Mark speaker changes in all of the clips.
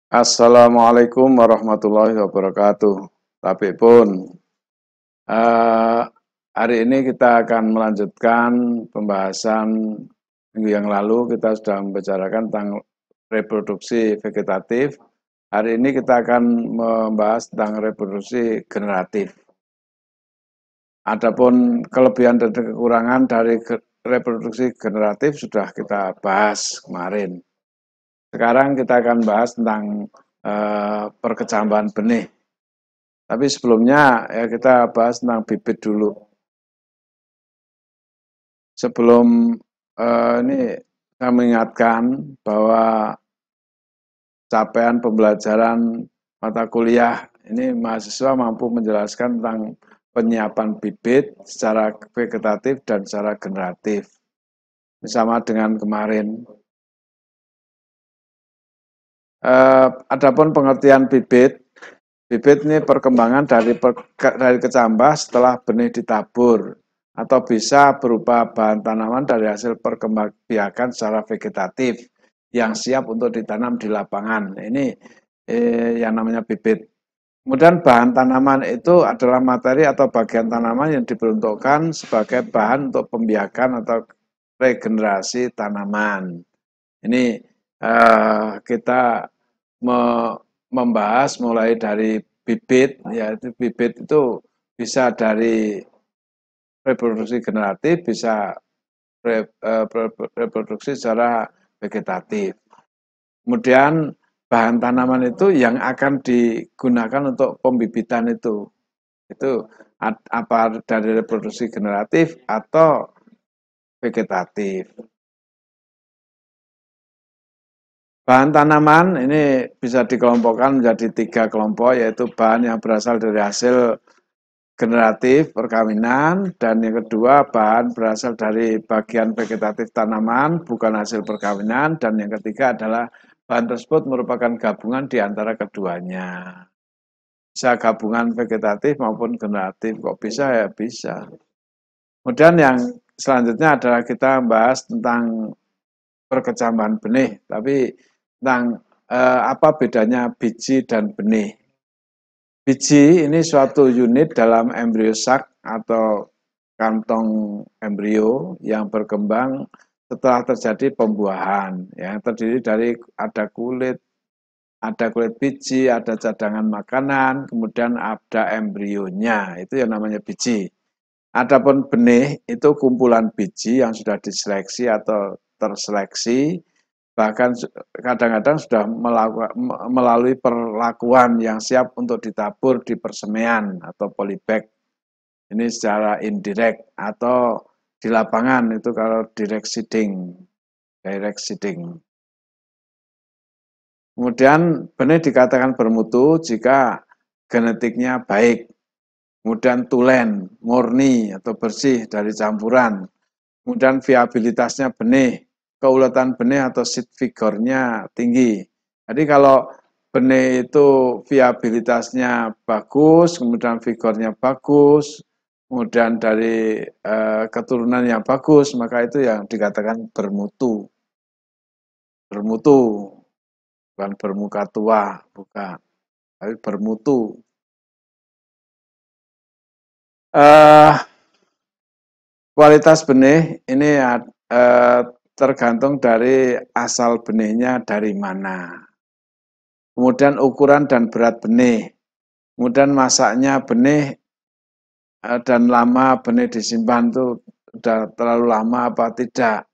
Speaker 1: Assalamualaikum warahmatullahi wabarakatuh. Tapi pun eh, hari ini kita akan melanjutkan pembahasan minggu yang lalu kita sudah membicarakan tentang reproduksi vegetatif. Hari ini kita akan membahas tentang reproduksi generatif. Adapun kelebihan dan kekurangan dari reproduksi generatif sudah kita bahas kemarin. Sekarang kita akan bahas tentang perkecambahan benih. Tapi sebelumnya ya kita bahas tentang bibit dulu. Sebelum ini saya mengingatkan bahwa capaian pembelajaran mata kuliah ini mahasiswa mampu menjelaskan tentang penyiapan bibit secara vegetatif dan secara generatif. Sama dengan kemarin. Adapun pengertian bibit, bibit ini perkembangan dari kecambah setelah benih ditabur atau bisa berupa bahan tanaman dari hasil perkembangbiakan secara vegetatif yang siap untuk ditanam di lapangan. Ini yang namanya bibit. Kemudian bahan tanaman itu adalah materi atau bagian tanaman yang diperuntukkan sebagai bahan untuk pembiakan atau regenerasi tanaman. Ini kita membahas mulai dari bibit, yaitu bibit itu bisa dari reproduksi generatif, bisa reproduksi secara vegetatif. Kemudian bahan tanaman itu yang akan digunakan untuk pembibitan itu apa dari reproduksi generatif atau vegetatif. Bahan tanaman ini bisa dikelompokkan menjadi 3 kelompok, yaitu bahan yang berasal dari hasil generatif perkawinan, dan yang kedua bahan berasal dari bagian vegetatif tanaman bukan hasil perkawinan, dan yang ketiga adalah bahan tersebut merupakan gabungan di antara keduanya. Bisa gabungan vegetatif maupun generatif, kok bisa ya bisa. Kemudian yang selanjutnya adalah kita membahas tentang perkecambahan benih, tapi tentang apa bedanya biji dan benih. Biji ini suatu unit dalam embrio sak atau kantong embrio yang berkembang setelah terjadi pembuahan, yang terdiri dari ada kulit biji, ada cadangan makanan, kemudian ada embrionya, itu yang namanya biji. Adapun benih itu kumpulan biji yang sudah diseleksi atau terseleksi, bahkan kadang-kadang sudah melalui perlakuan yang siap untuk ditabur di persemaian atau polybag. Ini secara indirect atau di lapangan itu kalau direct seeding. Kemudian benih dikatakan bermutu jika genetiknya baik, kemudian tulen, murni atau bersih dari campuran, kemudian viabilitasnya benih, keulatan benih atau seed figure-nya tinggi. Jadi kalau benih itu viabilitasnya bagus, kemudian figurnya bagus, kemudian dari keturunan yang bagus, maka itu yang dikatakan bermutu. Bermutu, bukan bermuka tua, bukan, tapi bermutu. Kualitas benih ini tergantung dari asal benihnya dari mana. Kemudian ukuran dan berat benih. Kemudian masaknya benih dan lama benih disimpan itu sudah terlalu lama apa tidak.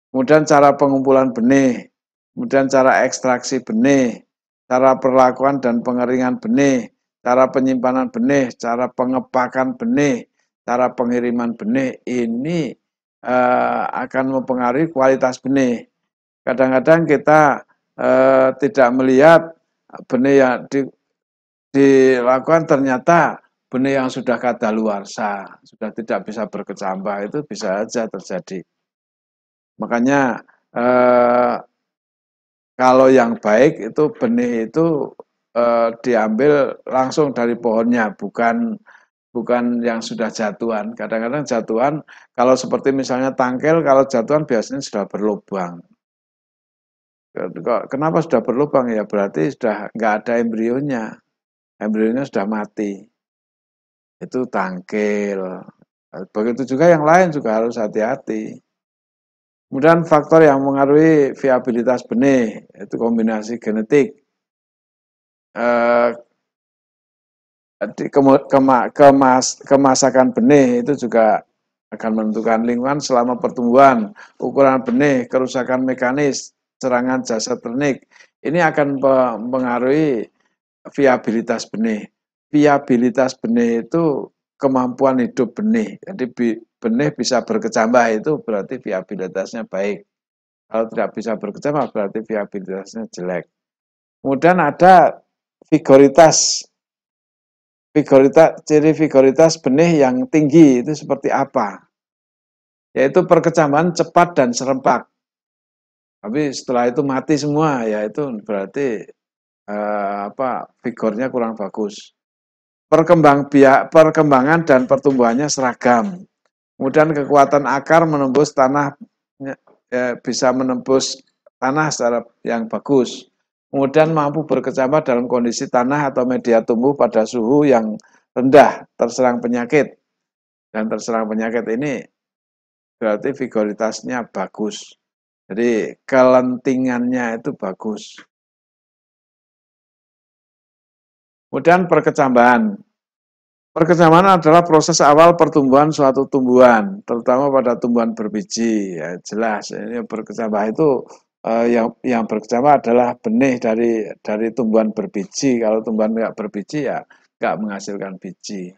Speaker 1: Kemudian cara pengumpulan benih, kemudian cara ekstraksi benih, cara perlakuan dan pengeringan benih, cara penyimpanan benih, cara pengepakan benih, cara pengiriman benih, ini akan mempengaruhi kualitas benih. Kadang-kadang kita tidak melihat benih yang dilakukan ternyata benih yang sudah kadaluarsa, sudah tidak bisa berkecambah, itu bisa saja terjadi. Makanya kalau yang baik itu benih itu diambil langsung dari pohonnya, bukan yang sudah jatuhan. Kadang-kadang jatuhan, kalau seperti misalnya tangkel, kalau jatuhan biasanya sudah berlubang. Kenapa sudah berlubang? Ya berarti sudah nggak ada embrionya. Embrionya sudah mati. Itu tangkil. Begitu juga yang lain juga harus hati-hati. Kemudian faktor yang mengaruhi viabilitas benih, itu kombinasi genetik. Kemasakan benih itu juga akan menentukan lingkungan selama pertumbuhan, ukuran benih, kerusakan mekanis, serangan jasad ternik. Ini akan mempengaruhi viabilitas benih. Viabilitas benih itu kemampuan hidup benih. Jadi benih bisa berkecambah itu berarti viabilitasnya baik. Kalau tidak bisa berkecambah berarti viabilitasnya jelek. Kemudian ada vigoritas. Ciri vigoritas benih yang tinggi itu seperti apa? Yaitu perkecambahan cepat dan serempak. Tapi setelah itu mati semua, ya itu berarti vigornya kurang bagus. Perkembangan dan pertumbuhannya seragam. Kemudian kekuatan akar menembus tanah, bisa menembus tanah secara yang bagus. Kemudian mampu berkecambah dalam kondisi tanah atau media tumbuh pada suhu yang rendah, terserang penyakit. Dan terserang penyakit ini berarti vigoritasnya bagus. Jadi kelentingannya itu bagus. Kemudian perkecambahan. Perkecambahan adalah proses awal pertumbuhan suatu tumbuhan, terutama pada tumbuhan berbiji. Ya, jelas, ini berkecambah itu yang berkecambah adalah benih dari tumbuhan berbiji. Kalau tumbuhan nggak berbiji ya nggak menghasilkan biji.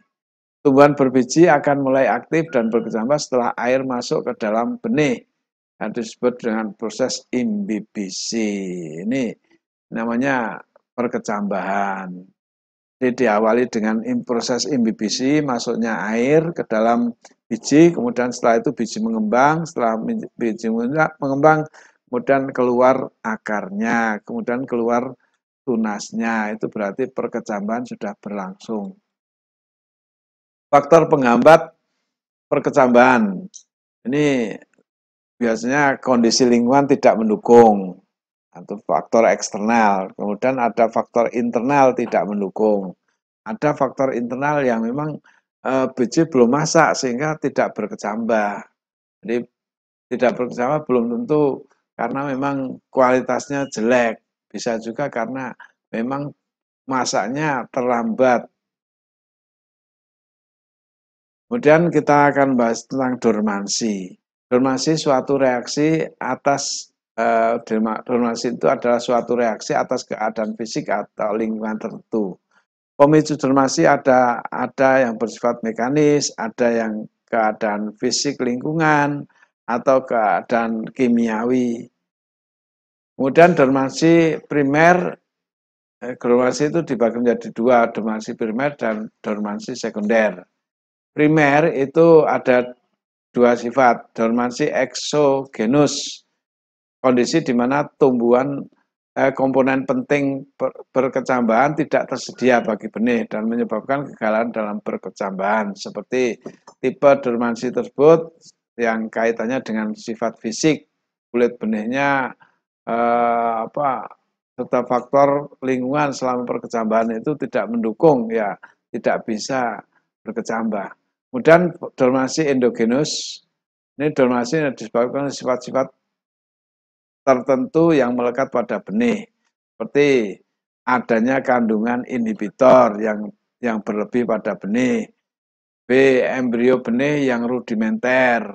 Speaker 1: Tumbuhan berbiji akan mulai aktif dan berkecambah setelah air masuk ke dalam benih. Yang disebut dengan proses imbibisi. Ini namanya perkecambahan. Jadi diawali dengan proses imbibisi, masuknya air ke dalam biji, kemudian setelah itu biji mengembang, setelah biji mengembang, kemudian keluar akarnya, kemudian keluar tunasnya, itu berarti perkecambahan sudah berlangsung. Faktor penghambat perkecambahan, ini biasanya kondisi lingkungan tidak mendukung, atau faktor eksternal. Kemudian ada faktor internal tidak mendukung. Ada faktor internal yang memang biji belum masak sehingga tidak berkecambah. Jadi tidak berkecambah belum tentu karena memang kualitasnya jelek. Bisa juga karena memang masaknya terlambat. Kemudian kita akan bahas tentang dormansi. Dormansi suatu reaksi atas dormansi itu adalah suatu reaksi atas keadaan fisik atau lingkungan tertentu. Pemicu dormansi ada yang bersifat mekanis, ada yang keadaan fisik lingkungan atau keadaan kimiawi. Kemudian dormansi primer, dormansi itu dibagi menjadi dua, dormansi primer dan dormansi sekunder. Primer itu ada dua sifat, dormansi eksogenus, kondisi di mana tumbuhan komponen penting berkecambahan tidak tersedia bagi benih dan menyebabkan kegagalan dalam berkecambahan. Seperti tipe dormansi tersebut yang kaitannya dengan sifat fisik, kulit benihnya, serta faktor lingkungan selama perkecambahan itu tidak mendukung, ya tidak bisa berkecambah. Kemudian dormansi endogenus, ini dormansi yang disebabkan sifat-sifat tertentu yang melekat pada benih, seperti adanya kandungan inhibitor yang berlebih pada benih, B. Embrio benih yang rudimenter,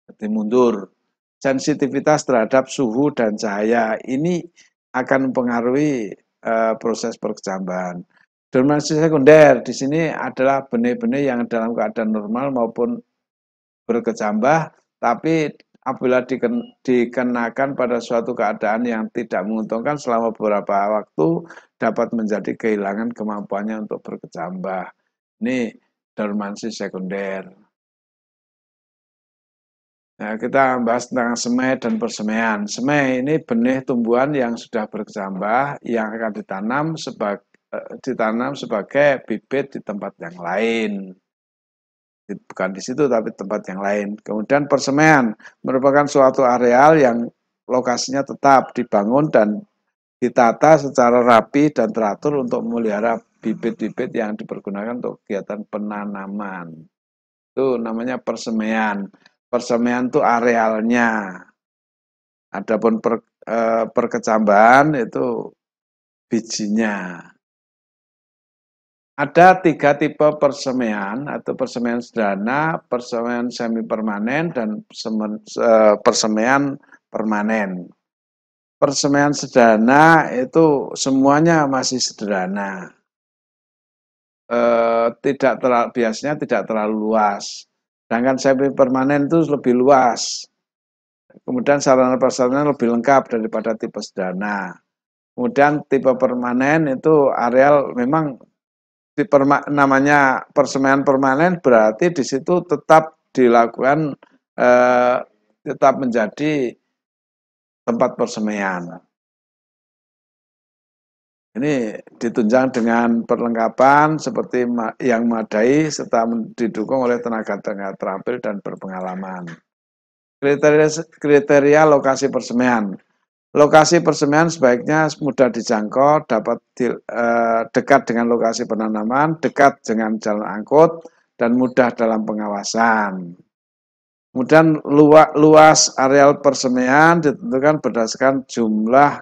Speaker 1: jadi mundur, sensitivitas terhadap suhu dan cahaya, ini akan mempengaruhi proses perkecambahan. Dormansi sekunder di sini adalah benih-benih yang dalam keadaan normal maupun berkecambah, tapi apabila dikenakan pada suatu keadaan yang tidak menguntungkan selama beberapa waktu dapat menjadi kehilangan kemampuannya untuk berkecambah. Ini dormansi sekunder. Nah, kita bahas tentang semai dan persemaian. Semai ini benih tumbuhan yang sudah berkecambah yang akan ditanam sebagai bibit di tempat yang lain. Bukan di situ tapi tempat yang lain. Kemudian persemaian merupakan suatu areal yang lokasinya tetap dibangun dan ditata secara rapi dan teratur untuk memelihara bibit-bibit yang dipergunakan untuk kegiatan penanaman. Itu namanya persemaian. Persemaian itu arealnya. Adapun perkecambahan itu bijinya. Ada 3 tipe persemaian atau persemaian sederhana, persemaian semi permanen, dan persemaian permanen. Persemaian sederhana itu semuanya masih sederhana, biasanya tidak terlalu luas. Sedangkan semi permanen itu lebih luas. Kemudian sarana prasarana lebih lengkap daripada tipe sederhana. Kemudian tipe permanen itu areal memang namanya persemaian permanen berarti di situ tetap dilakukan tetap menjadi tempat persemaian. Ini ditunjang dengan perlengkapan seperti yang memadai serta didukung oleh tenaga-tenaga terampil dan berpengalaman. Kriteria lokasi persemaian. Lokasi persemaian sebaiknya mudah dijangkau, dapat dekat dengan lokasi penanaman, dekat dengan jalan angkut, dan mudah dalam pengawasan. Kemudian luas areal persemaian ditentukan berdasarkan jumlah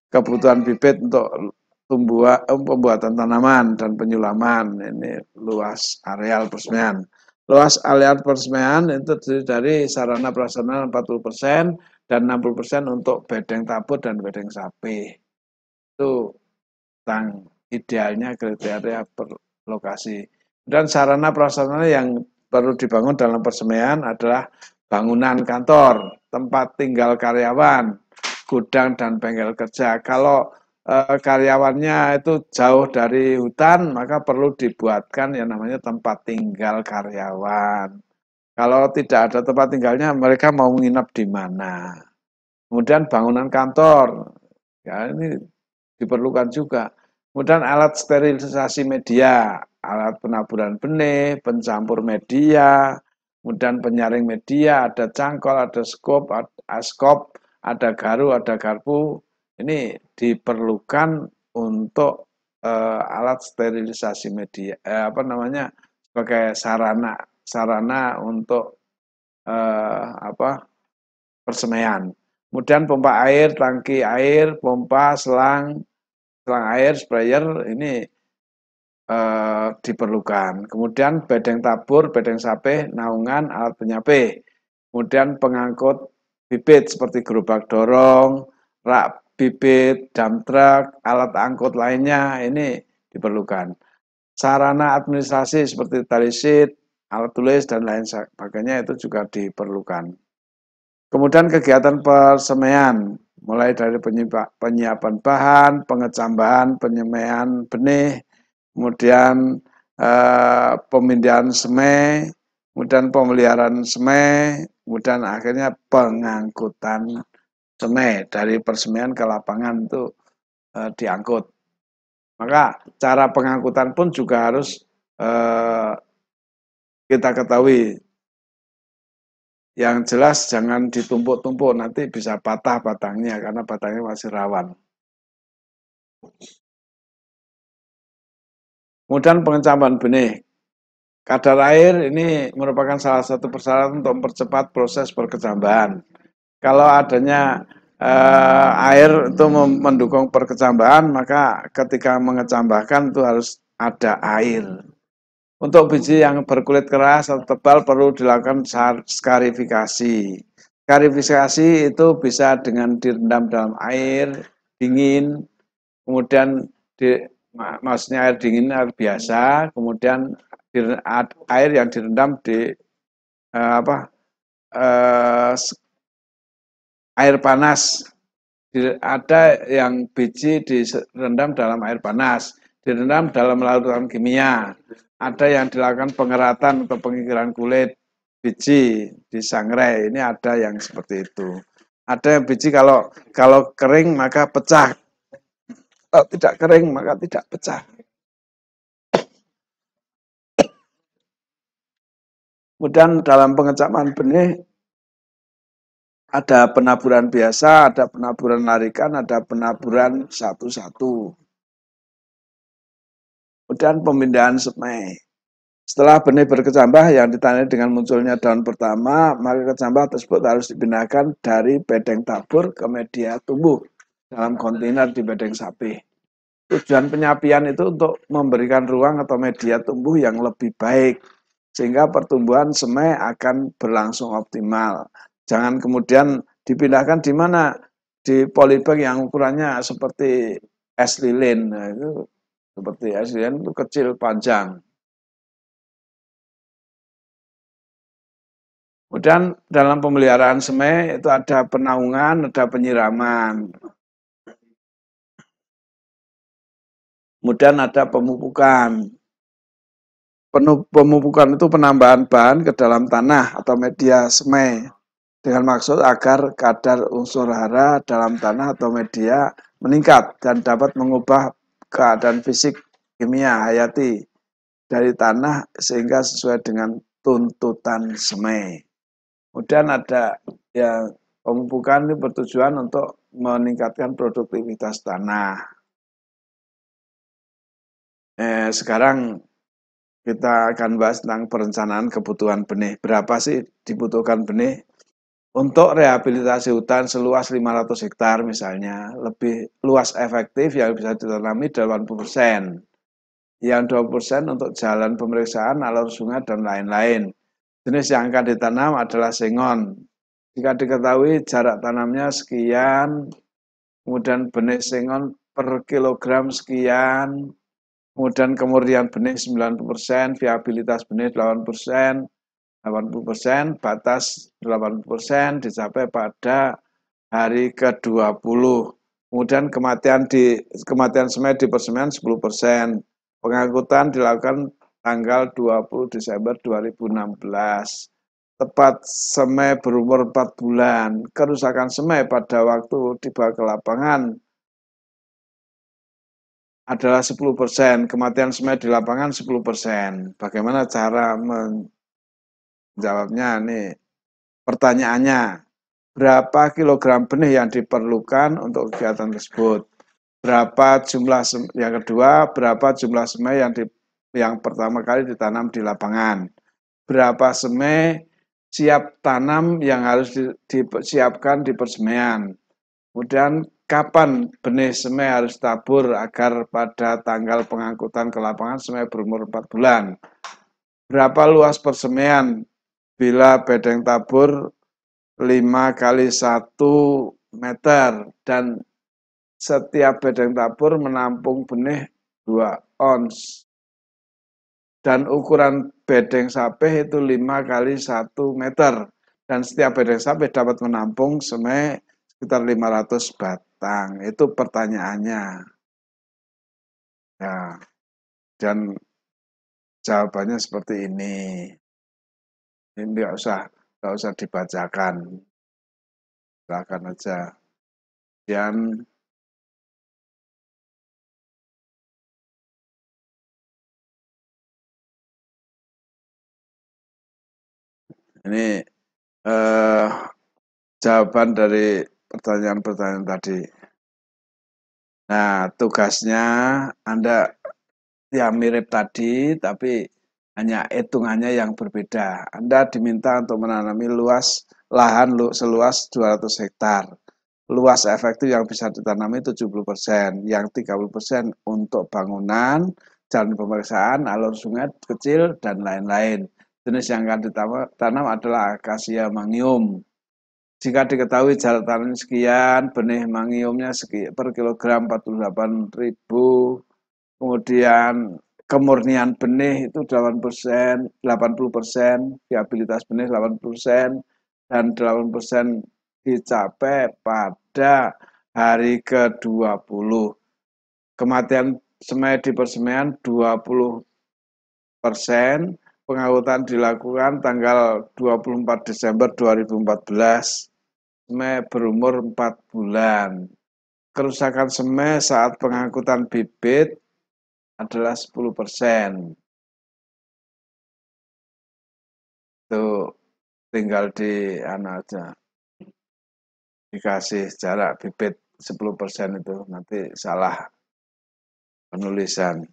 Speaker 1: kebutuhan bibit untuk pembuatan tanaman dan penyulaman. Ini luas areal persemaian. Luas areal persemaian itu terdiri dari sarana prasarana 40% dan 60% untuk bedeng tabur dan bedeng sapi. Itu tentang idealnya kriteria per lokasi. Dan sarana prasarana yang perlu dibangun dalam persemaian adalah bangunan kantor, tempat tinggal karyawan, gudang dan bengkel kerja. Kalau karyawannya itu jauh dari hutan, maka perlu dibuatkan yang namanya tempat tinggal karyawan. Kalau tidak ada tempat tinggalnya, mereka mau menginap di mana? Kemudian bangunan kantor, ya ini diperlukan juga. Kemudian alat sterilisasi media, alat penaburan benih, pencampur media, kemudian penyaring media, ada cangkol, ada skop, ada garu, ada garpu. Ini diperlukan untuk alat sterilisasi media, sebagai sarana untuk persemaian. Kemudian pompa air, tangki air, pompa, selang air, sprayer ini diperlukan. Kemudian bedeng tabur, bedeng sape, naungan, alat penyape. Kemudian pengangkut bibit seperti gerobak dorong, rak bibit, dump truck, alat angkut lainnya ini diperlukan. Sarana administrasi seperti tali sheet, alat tulis, dan lain sebagainya itu juga diperlukan. Kemudian kegiatan persemaian, mulai dari penyiapan bahan, pengecambahan, penyemaian benih, kemudian pemindahan semai, kemudian pemeliharaan semai, kemudian akhirnya pengangkutan semai dari persemaian ke lapangan itu diangkut. Maka cara pengangkutan pun juga harus kita ketahui. Yang jelas jangan ditumpuk-tumpuk, nanti bisa patah batangnya karena batangnya masih rawan. Kemudian pengecambahan benih. Kadar air ini merupakan salah satu persyaratan untuk mempercepat proses perkecambahan. Kalau adanya air itu mendukung perkecambahan, maka ketika mengecambahkan itu harus ada air. Untuk biji yang berkulit keras atau tebal perlu dilakukan skarifikasi. Skarifikasi itu bisa dengan direndam dalam air dingin, kemudian maksudnya air dingin, air biasa, kemudian air yang direndam di air panas. Ada yang biji direndam dalam air panas, direndam dalam larutan kimia. Ada yang dilakukan pengeratan atau pengikiran kulit biji di sangrai. Ini ada yang seperti itu. Ada yang biji kalau kering maka pecah. Kalau tidak kering maka tidak pecah. Kemudian dalam pengecaman benih Ada penaburan biasa, ada penaburan larikan, ada penaburan satu-satu. Kemudian pemindahan semai. Setelah benih berkecambah yang ditandai dengan munculnya daun pertama, maka kecambah tersebut harus dipindahkan dari bedeng tabur ke media tumbuh dalam kontainer di bedeng sapi. Tujuan penyapian itu untuk memberikan ruang atau media tumbuh yang lebih baik, sehingga pertumbuhan semai akan berlangsung optimal. Jangan kemudian dipindahkan di mana? Di polybag yang ukurannya seperti es lilin. Nah, itu seperti es lilin itu kecil panjang. Kemudian dalam pemeliharaan semai itu ada penaungan, ada penyiraman. Kemudian ada pemupukan. Pemupukan itu penambahan bahan ke dalam tanah atau media semai dengan maksud agar kadar unsur hara dalam tanah atau media meningkat dan dapat mengubah keadaan fisik kimia hayati dari tanah sehingga sesuai dengan tuntutan semai. Kemudian ada yang pemupukan ini bertujuan untuk meningkatkan produktivitas tanah. Sekarang kita akan bahas tentang perencanaan kebutuhan benih. Berapa sih dibutuhkan benih? Untuk rehabilitasi hutan seluas 500 hektar misalnya, lebih luas efektif yang bisa ditanami 80%. Yang 20% untuk jalan pemeriksaan, alur sungai, dan lain-lain. Jenis yang akan ditanam adalah sengon. Jika diketahui jarak tanamnya sekian, kemudian benih sengon per kilogram sekian, kemudian kemurnian benih 90%, viabilitas benih 8%, 80%, batas 80% dicapai pada hari ke-20. Kemudian kematian semai di persemaian 10%. Pengangkutan dilakukan tanggal 20 Desember 2016. Tepat semai berumur 4 bulan. Kerusakan semai pada waktu dibawa ke lapangan adalah 10%. Kematian semai di lapangan 10%. Bagaimana cara menjawabnya? Nih pertanyaannya. Berapa kilogram benih yang diperlukan untuk kegiatan tersebut? Berapa jumlah yang kedua, berapa jumlah semai yang pertama kali ditanam di lapangan? Berapa semai siap tanam yang harus disiapkan di persemaian? Kemudian kapan benih semai harus tabur agar pada tanggal pengangkutan ke lapangan semai berumur 4 bulan? Berapa luas persemaian bila bedeng tabur 5 kali 1 meter dan setiap bedeng tabur menampung benih 2 ons. Dan ukuran bedeng sapeh itu 5 kali 1 meter. Dan setiap bedeng sapeh dapat menampung semai sekitar 500 batang. Itu pertanyaannya. Ya, dan jawabannya seperti ini. Ini nggak usah dibacakan. Silakan aja. Dan ini eh, jawaban dari pertanyaan-pertanyaan tadi. Nah, tugasnya Anda ya mirip tadi, tapi hanya hitungannya yang berbeda. Anda diminta untuk menanami luas lahan seluas 200 hektar. Luas efektif yang bisa ditanami 70%, yang 30% untuk bangunan, jalan pemeriksaan, alur sungai kecil, dan lain-lain. Jenis yang akan ditanam adalah akasia mangium. Jika diketahui jarak tanam sekian, benih mangiumnya per kilogram 48.000, kemudian kemurnian benih itu 8%, 80%, viabilitas benih 80%, dan 8% dicapai pada hari ke-20. Kematian semai di persemaian 20%, pengangkutan dilakukan tanggal 24 Desember 2014, semai berumur 4 bulan. Kerusakan semai saat pengangkutan bibit adalah 10%. Itu tinggal di aja. dikasih jarak bibit 10% itu, nanti salah penulisan.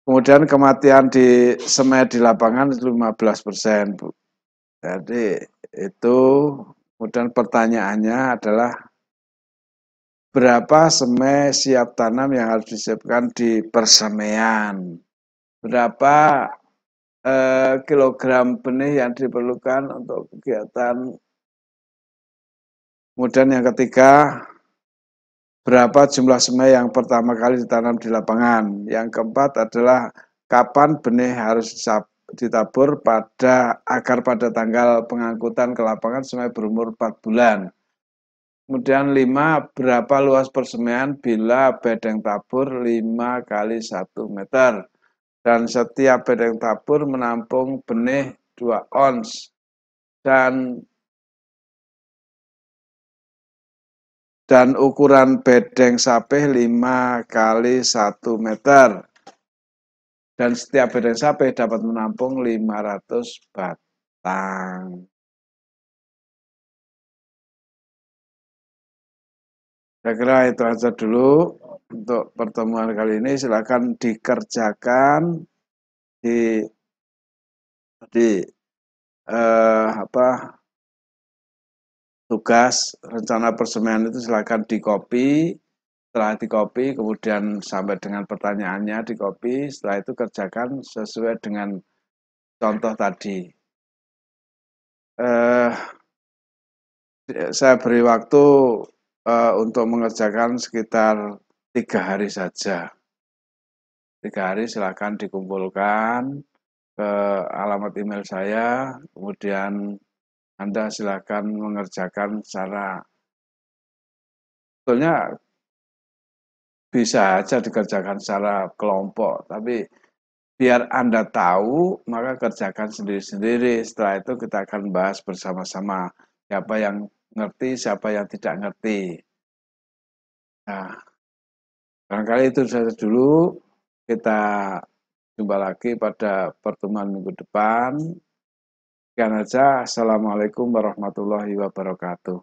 Speaker 1: Kemudian kematian di semai di lapangan itu 15%, Bu. Jadi itu, kemudian pertanyaannya adalah berapa semai siap tanam yang harus disiapkan di persemaian? Berapa kilogram benih yang diperlukan untuk kegiatan? Kemudian yang ketiga, berapa jumlah semai yang pertama kali ditanam di lapangan? Yang keempat adalah kapan benih harus ditabur agar pada tanggal pengangkutan ke lapangan semai berumur 4 bulan. Kemudian 5, berapa luas persemaian bila bedeng tabur 5 kali 1 meter. Dan setiap bedeng tabur menampung benih 2 ons. Dan ukuran bedeng sapeh 5 kali 1 meter. Dan setiap bedeng sapeh dapat menampung 500 batang. Saya kira itu aja dulu untuk pertemuan kali ini. Silakan dikerjakan di tugas rencana persemaian itu silakan di-copy. Setelah di-copy, kemudian sampai dengan pertanyaannya di-copy. Setelah itu kerjakan sesuai dengan contoh tadi. Saya beri waktu untuk mengerjakan sekitar 3 hari saja. 3 hari silakan dikumpulkan ke alamat email saya, kemudian Anda silakan mengerjakan secara, sebetulnya bisa aja dikerjakan secara kelompok, tapi biar Anda tahu, maka kerjakan sendiri-sendiri. Setelah itu kita akan bahas bersama-sama siapa yang ngerti, siapa yang tidak ngerti. Nah, barangkali itu saja dulu. Kita jumpa lagi pada pertemuan minggu depan. Sekian saja. Assalamualaikum warahmatullahi wabarakatuh.